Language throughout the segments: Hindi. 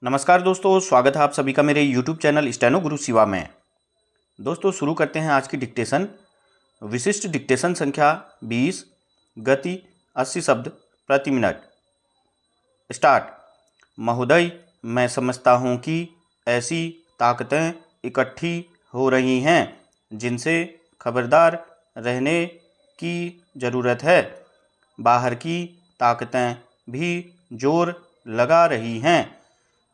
नमस्कार दोस्तों, स्वागत है आप सभी का मेरे YouTube चैनल स्टेनो गुरु शिवा में। दोस्तों शुरू करते हैं आज की डिक्टेशन। विशिष्ट डिक्टेशन संख्या 20, गति 80 शब्द प्रति मिनट। स्टार्ट। महोदय, मैं समझता हूँ कि ऐसी ताकतें इकट्ठी हो रही हैं जिनसे खबरदार रहने की ज़रूरत है। बाहर की ताकतें भी जोर लगा रही हैं।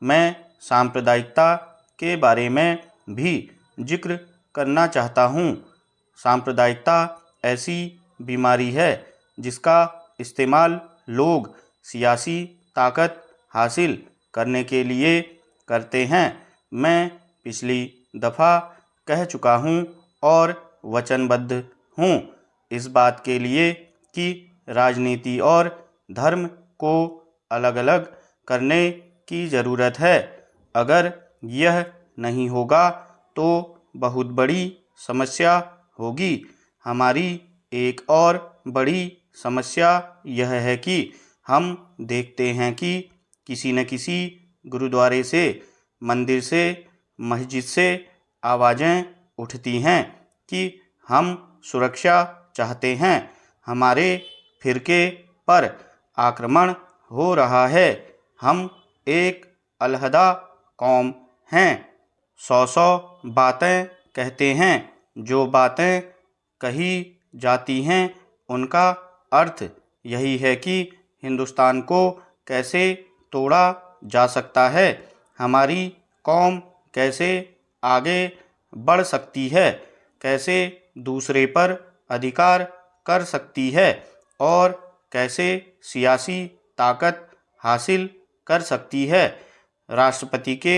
मैं सांप्रदायिकता के बारे में भी जिक्र करना चाहता हूँ। सांप्रदायिकता ऐसी बीमारी है जिसका इस्तेमाल लोग सियासी ताकत हासिल करने के लिए करते हैं। मैं पिछली दफ़ा कह चुका हूँ और वचनबद्ध हूँ इस बात के लिए कि राजनीति और धर्म को अलग अलग करने की ज़रूरत है। अगर यह नहीं होगा तो बहुत बड़ी समस्या होगी। हमारी एक और बड़ी समस्या यह है कि हम देखते हैं कि किसी न किसी गुरुद्वारे से, मंदिर से, मस्जिद से आवाज़ें उठती हैं कि हम सुरक्षा चाहते हैं, हमारे फिरके पर आक्रमण हो रहा है, हम एक अलहदा कौम हैं। 100 बातें कहते हैं। जो बातें कही जाती हैं उनका अर्थ यही है कि हिंदुस्तान को कैसे तोड़ा जा सकता है, हमारी कौम कैसे आगे बढ़ सकती है, कैसे दूसरे पर अधिकार कर सकती है और कैसे सियासी ताकत हासिल कर सकती है। राष्ट्रपति के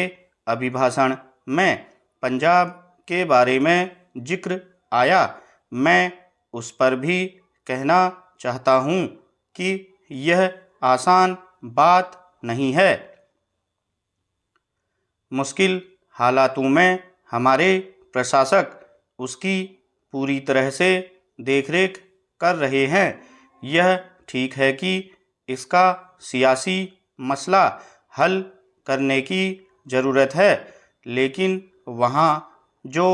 अभिभाषण में पंजाब के बारे में जिक्र आया। मैं उस पर भी कहना चाहता हूँ कि यह आसान बात नहीं है। मुश्किल हालातों में हमारे प्रशासक उसकी पूरी तरह से देखरेख कर रहे हैं। यह ठीक है कि इसका सियासी मसला हल करने की ज़रूरत है, लेकिन वहाँ जो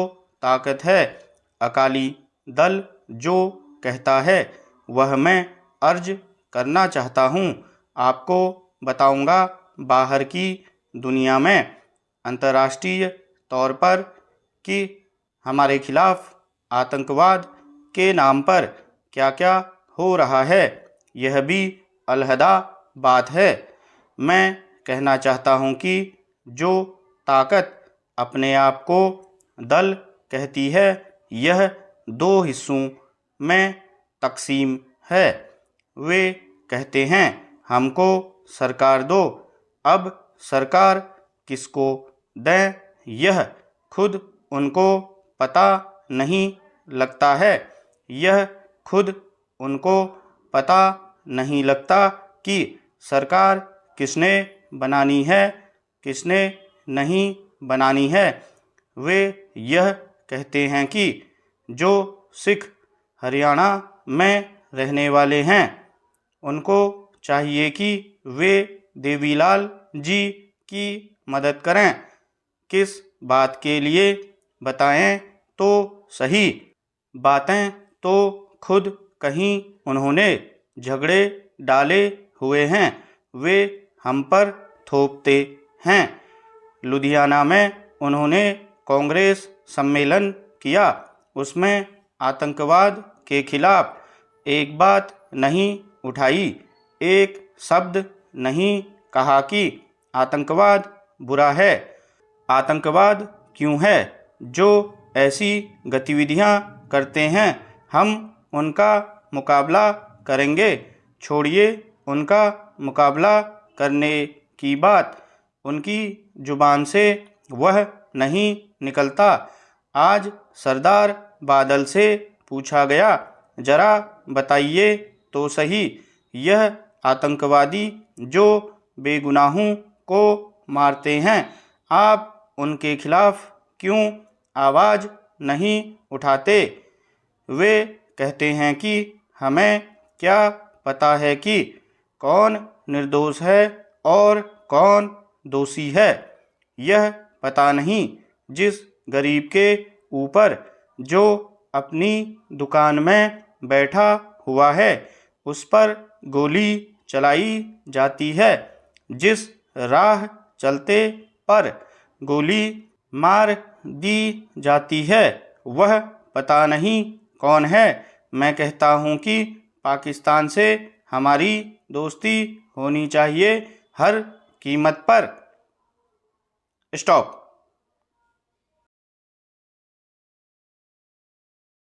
ताकत है, अकाली दल जो कहता है, वह मैं अर्ज करना चाहता हूँ। आपको बताऊँगा, बाहर की दुनिया में अंतर्राष्ट्रीय तौर पर कि हमारे खिलाफ आतंकवाद के नाम पर क्या क्या हो रहा है, यह भी अलहदा बात है। मैं कहना चाहता हूँ कि जो ताकत अपने आप को दल कहती है, यह 2 हिस्सों में तकसीम है। वे कहते हैं हमको सरकार दो। अब सरकार किसको दें, यह खुद उनको पता नहीं लगता है। यह खुद उनको पता नहीं लगता कि सरकार किसने बनानी है, किसने नहीं बनानी है। वे यह कहते हैं कि जो सिख हरियाणा में रहने वाले हैं, उनको चाहिए कि वे देवीलाल जी की मदद करें। किस बात के लिए बताएं तो सही। बातें तो खुद कहीं उन्होंने झगड़े डाले हुए हैं, वे हम पर थोपते हैं। लुधियाना में उन्होंने कांग्रेस सम्मेलन किया, उसमें आतंकवाद के खिलाफ एक बात नहीं उठाई, एक शब्द नहीं कहा कि आतंकवाद बुरा है। आतंकवाद क्यों है? जो ऐसी गतिविधियां करते हैं, हम उनका मुकाबला करेंगे। छोड़िए उनका मुकाबला करने की बात, उनकी जुबान से वह नहीं निकलता। आज सरदार बादल से पूछा गया, जरा बताइए तो सही, यह आतंकवादी जो बेगुनाहों को मारते हैं, आप उनके खिलाफ क्यों आवाज़ नहीं उठाते? वे कहते हैं कि हमें क्या पता है कि कौन निर्दोष है और कौन दोषी है। यह पता नहीं जिस गरीब के ऊपर जो अपनी दुकान में बैठा हुआ है उस पर गोली चलाई जाती है, जिस राह चलते पर गोली मार दी जाती है वह पता नहीं कौन है। मैं कहता हूँ कि पाकिस्तान से हमारी दोस्ती होनी चाहिए हर कीमत पर। स्टॉप।